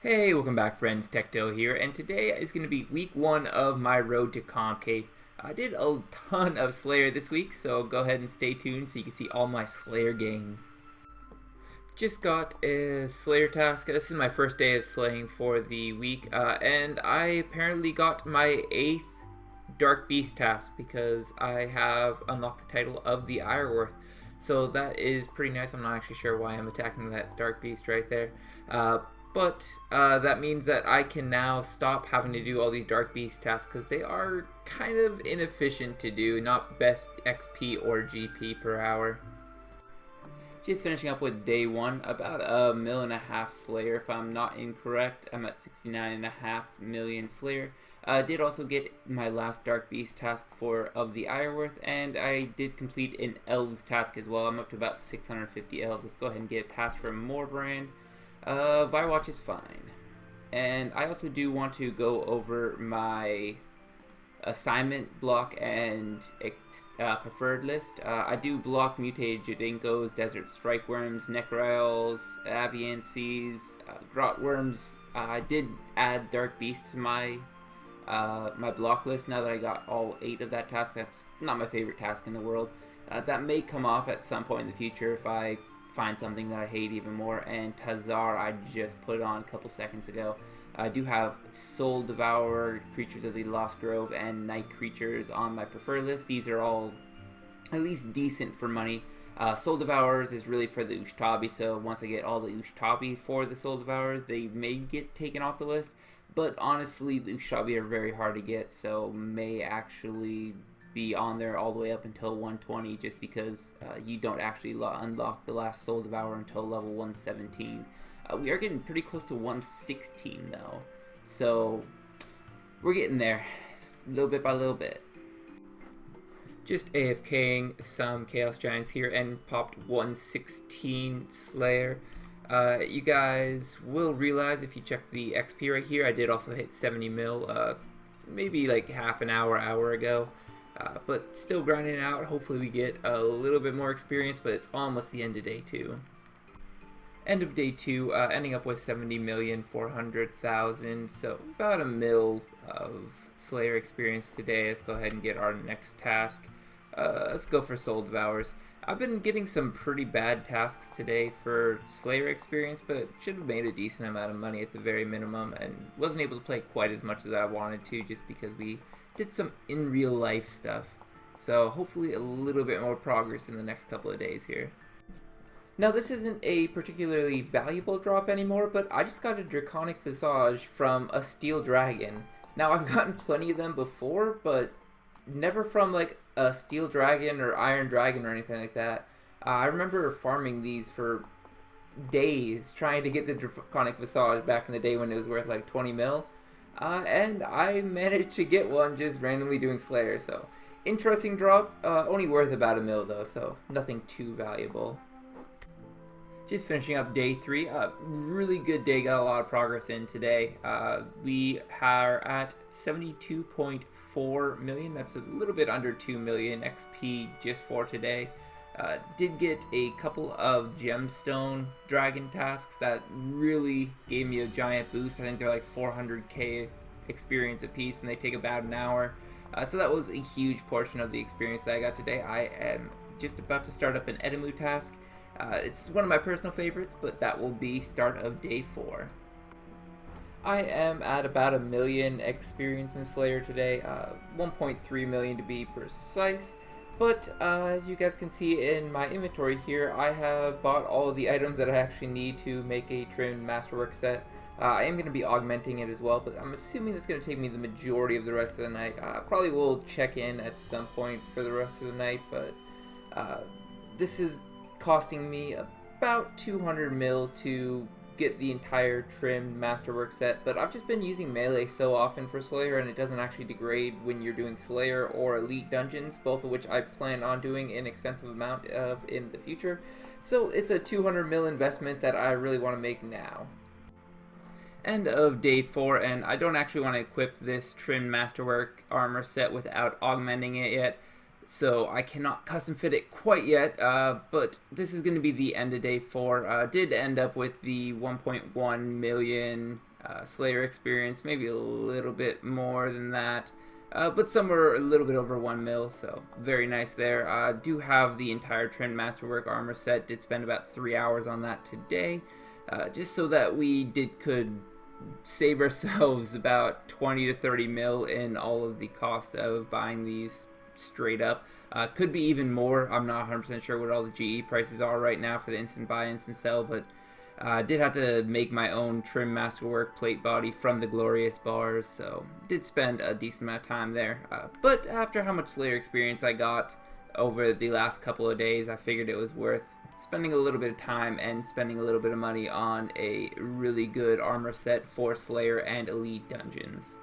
Hey, welcome back friends, Tecto here, and today is going to be week 1 of my road to Comp Cape. I did a ton of Slayer this week, so go ahead and stay tuned so you can see all my Slayer gains. Just got a Slayer task. This is my first day of slaying for the week, and I apparently got my 8th Dark Beast task because I have unlocked the title of the Ironworth. So that is pretty nice. I'm not actually sure why I'm attacking that Dark Beast right there. But that means that I can now stop having to do all these Dark Beast tasks because they are kind of inefficient to do, not best XP or GP per hour. Just finishing up with day 1, about a mil and a half Slayer if I'm not incorrect. I'm at 69.5 million Slayer. Did also get my last Dark Beast task of the Ironworth, and I did complete an Elves task as well. I'm up to about 650 Elves. Let's go ahead and get a task from Morbrand. Firewatch is fine. And I also do want to go over my assignment block and preferred list. I do block mutated Jadinkos, desert strikeworms, necryles, avian seas, grotworms. I did add dark beasts to my my block list now that I got all 8 of that task. That's not my favorite task in the world. That may come off at some point in the future if I find something that I hate even more. And Tazar, I just put it on a couple seconds ago. I do have Soul Devourer, Creatures of the Lost Grove, and Night Creatures on my preferred list. These are all at least decent for money. Soul Devourers is really for the Ushtabi, so once I get all the Ushtabi for the Soul Devourers, they may get taken off the list. But honestly, the Ushtabi are very hard to get, so may actually be on there all the way up until 120 just because you don't actually unlock the last Soul Devourer until level 117. We are getting pretty close to 116 though, so we're getting there, little bit by little bit. Just AFKing some Chaos Giants here and popped 116 Slayer. You guys will realize if you check the XP right here, I did also hit 70 mil maybe like half an hour ago. But still grinding out. Hopefully we get a little bit more experience, but it's almost the end of day 2. End of day 2, ending up with 70,400,000, so about a mil of Slayer experience today. Let's go ahead and get our next task. Let's go for Soul Devours. I've been getting some pretty bad tasks today for Slayer experience, but should have made a decent amount of money at the very minimum, and wasn't able to play quite as much as I wanted to just because we did some in real life stuff. So hopefully a little bit more progress in the next couple of days here. Now this isn't a particularly valuable drop anymore, but I just got a Draconic Visage from a Steel Dragon. Now I've gotten plenty of them before, but never from like a Steel Dragon or Iron Dragon or anything like that. I remember farming these for days trying to get the Draconic Visage back in the day when it was worth like 20 mil. And I managed to get one just randomly doing Slayer, so interesting drop, only worth about a mil though, so nothing too valuable. Just finishing up day 3, really good day, got a lot of progress in today. We are at 72.4 million, that's a little bit under 2 million XP just for today. Did get a couple of gemstone dragon tasks that really gave me a giant boost. I think they're like 400k experience a piece and they take about an hour. So that was a huge portion of the experience that I got today. I am just about to start up an Edemu task. It's one of my personal favorites, but that will be start of day 4. I am at about a million experience in Slayer today, 1.3 million to be precise. But as you guys can see in my inventory here, I have bought all of the items that I actually need to make a trimmed masterwork set. I am going to be augmenting it as well, but I'm assuming it's going to take me the majority of the rest of the night. Probably will check in at some point for the rest of the night, but this is costing me about 200 mil to get the entire trimmed masterwork set, but I've just been using melee so often for Slayer and it doesn't actually degrade when you're doing Slayer or Elite Dungeons, both of which I plan on doing an extensive amount of in the future. So it's a 200 mil investment that I really want to make now. End of day 4, and I don't actually want to equip this trimmed masterwork armor set without augmenting it yet. so I cannot custom fit it quite yet, but this is going to be the end of day 4. Did end up with the 1.1 million Slayer experience, maybe a little bit more than that, but somewhere a little bit over 1 mil, so very nice there. Do have the entire Trim Masterwork armor set, did spend about 3 hours on that today, just so that we could save ourselves about 20 to 30 mil in all of the cost of buying these straight up. Could be even more. I'm not 100% sure what all the GE prices are right now for the instant buy, instant sell, but did have to make my own Trim Masterwork plate body from the Glorious bars, so did spend a decent amount of time there. But after how much Slayer experience I got over the last couple of days, I figured it was worth spending a little bit of time and spending a little bit of money on a really good armor set for Slayer and Elite dungeons.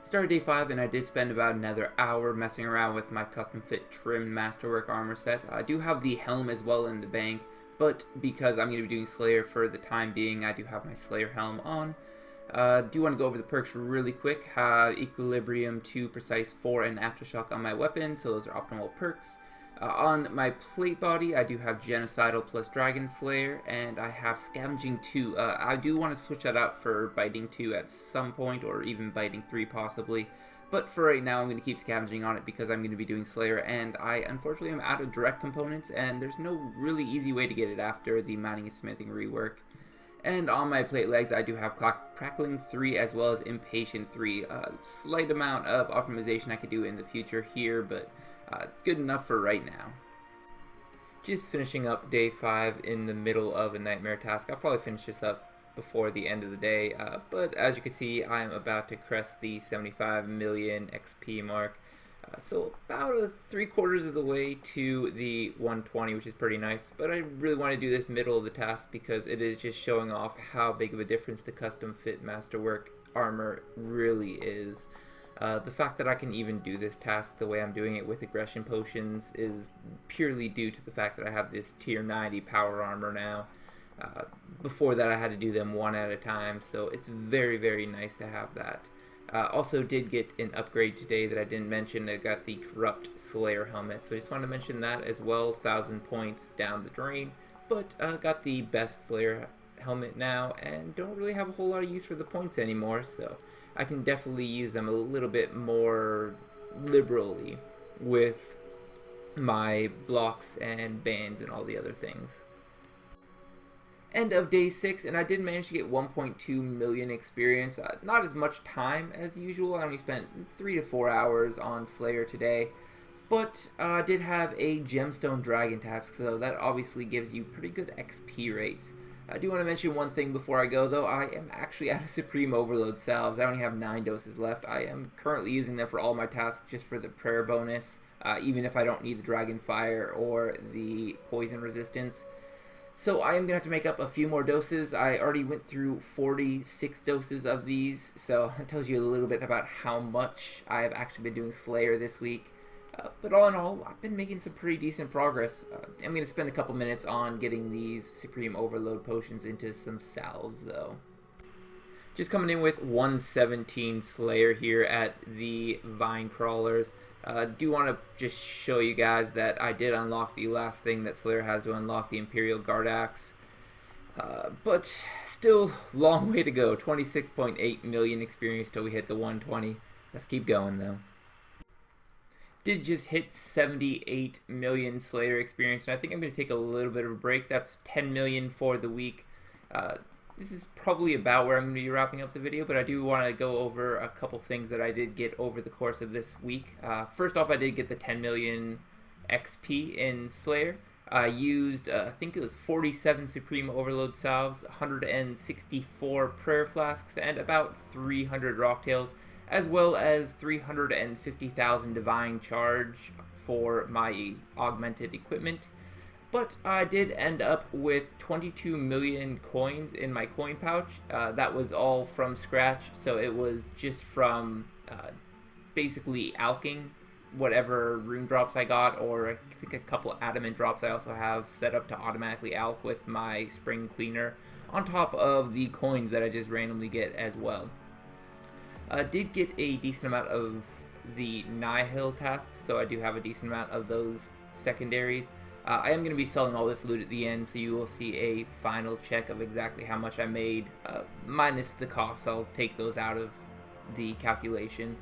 Started day 5 and I did spend about another hour messing around with my custom fit Trim Masterwork armor set. I do have the helm as well in the bank, but because I'm going to be doing Slayer for the time being, I do have my Slayer helm on. Do want to go over the perks really quick. Have Equilibrium 2, Precise 4, and Aftershock on my weapon, so those are optimal perks. On my plate body, I do have Genocidal plus Dragon Slayer, and I have Scavenging 2. I do want to switch that out for Biting 2 at some point, or even Biting 3 possibly. But for right now, I'm going to keep Scavenging on it because I'm going to be doing Slayer, and I unfortunately am out of direct components, and there's no really easy way to get it after the Mining and Smithing rework. And on my plate legs, I do have Crackling 3 as well as Impatient 3. Slight amount of optimization I could do in the future here, but good enough for right now. Just finishing up day 5 in the middle of a nightmare task. I'll probably finish this up before the end of the day, but as you can see, I'm about to crest the 75 million XP mark. So about 3/4 of the way to the 120, which is pretty nice, but I really want to do this middle of the task because it is just showing off how big of a difference the custom fit Masterwork armor really is. The fact that I can even do this task the way I'm doing it with aggression potions is purely due to the fact that I have this tier 90 power armor now. Before that I had to do them one at a time, so it's very, very nice to have that. Also did get an upgrade today that I didn't mention. I got the Corrupt Slayer helmet, so I just wanted to mention that as well. 1,000 points down the drain, but got the best Slayer helmet now and don't really have a whole lot of use for the points anymore, so I can definitely use them a little bit more liberally with my blocks and bands and all the other things. End of day 6, and I did manage to get 1.2 million experience. Not as much time as usual. I only spent 3 to 4 hours on Slayer today, but I did have a Gemstone Dragon task, so that obviously gives you pretty good XP rates. I do want to mention one thing before I go, though. I am actually out of Supreme Overload salves. I only have 9 doses left. I am currently using them for all my tasks just for the prayer bonus, even if I don't need the Dragon Fire or the Poison Resistance. So I am going to have to make up a few more doses. I already went through 46 doses of these, so it tells you a little bit about how much I have actually been doing Slayer this week. But all in all, I've been making some pretty decent progress. I'm going to spend a couple minutes on getting these Supreme Overload potions into some salves, though. Just coming in with 117 Slayer here at the Vine Crawlers. Do want to just show you guys that I did unlock the last thing that Slayer has to unlock, the Imperial Guard Axe. But still, long way to go. 26.8 million experience till we hit the 120. Let's keep going, though. Did just hit 78 million Slayer experience, and I think I'm going to take a little bit of a break. That's 10 million for the week. This is probably about where I'm going to be wrapping up the video, but I do want to go over a couple things that I did get over the course of this week. First off, I did get the 10 million XP in Slayer. I used, I think it was 47 Supreme Overload salves, 164 Prayer Flasks, and about 300 Rocktails, as well as 350,000 Divine Charge for my augmented equipment. But I did end up with 22 million coins in my coin pouch. That was all from scratch, so it was just from basically alching whatever rune drops I got, or I think a couple adamant drops I also have set up to automatically alch with my spring cleaner, on top of the coins that I just randomly get as well. Did get a decent amount of the Nihil tasks, so I do have a decent amount of those secondaries. I am going to be selling all this loot at the end, so you will see a final check of exactly how much I made, minus the cost. I'll take those out of the calculation.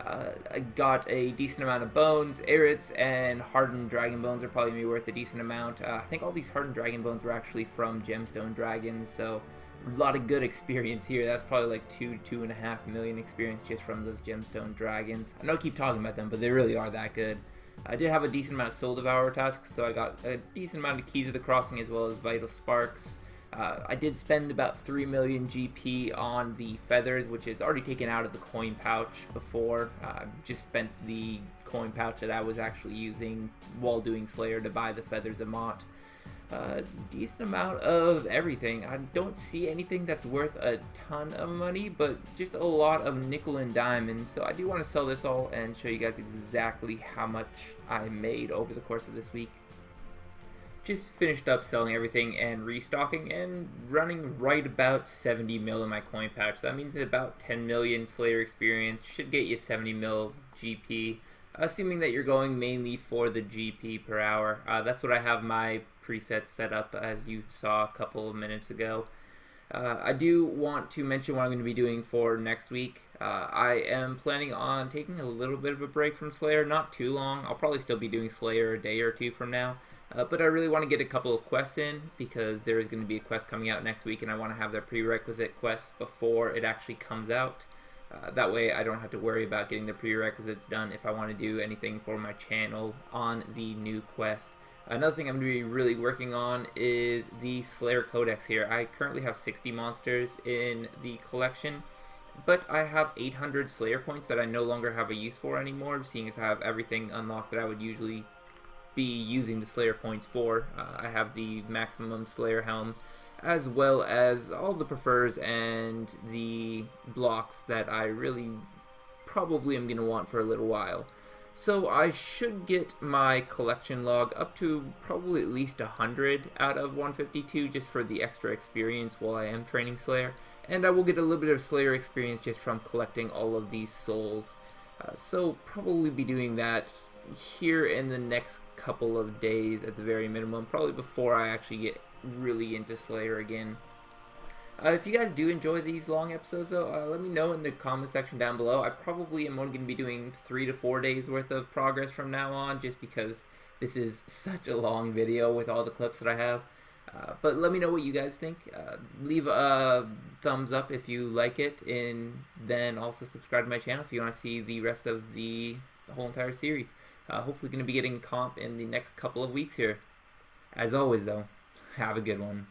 I got a decent amount of bones, Arits, and hardened dragon bones are probably going to be worth a decent amount. I think all these hardened dragon bones were actually from gemstone dragons, so a lot of good experience here. That's probably like 2.5 million experience just from those gemstone dragons. I know I keep talking about them, but they really are that good. I did have a decent amount of Soul Devourer tasks, so I got a decent amount of Keys of the Crossing as well as Vital Sparks. I did spend about 3 million GP on the feathers, which is already taken out of the coin pouch before. Just spent the coin pouch that I was actually using while doing Slayer to buy the feathers amount. Decent amount of everything. I don't see anything that's worth a ton of money, but just a lot of nickel and diamonds. So I do want to sell this all and show you guys exactly how much I made over the course of this week. Just finished up selling everything and restocking and running right about 70 mil in my coin pouch. So that means about 10 million Slayer experience should get you 70 mil GP, assuming that you're going mainly for the GP per hour. That's what I have my presets set up, as you saw a couple of minutes ago. I do want to mention what I'm going to be doing for next week. I am planning on taking a little bit of a break from Slayer, not too long. I'll probably still be doing Slayer a day or two from now. But I really want to get a couple of quests in, because there is going to be a quest coming out next week, and I want to have that prerequisite quest before it actually comes out. That way I don't have to worry about getting the prerequisites done if I want to do anything for my channel on the new quest. Another thing I'm going to be really working on is the Slayer Codex here. I currently have 60 monsters in the collection, but I have 800 Slayer points that I no longer have a use for anymore, seeing as I have everything unlocked that I would usually be using the Slayer points for. I have the maximum Slayer helm, as well as all the prefers and the blocks that I really probably am going to want for a little while. So I should get my collection log up to probably at least 100 out of 152 just for the extra experience while I am training Slayer. And I will get a little bit of Slayer experience just from collecting all of these souls. So probably be doing that here in the next couple of days at the very minimum, probably before I actually get really into Slayer again. If you guys do enjoy these long episodes, though, let me know in the comment section down below. I probably am only going to be doing 3 to 4 days worth of progress from now on, just because this is such a long video with all the clips that I have. But let me know what you guys think. Leave a thumbs up if you like it, and then also subscribe to my channel if you want to see the rest of the whole entire series. Hopefully going to be getting comp in the next couple of weeks here. As always, though, have a good one.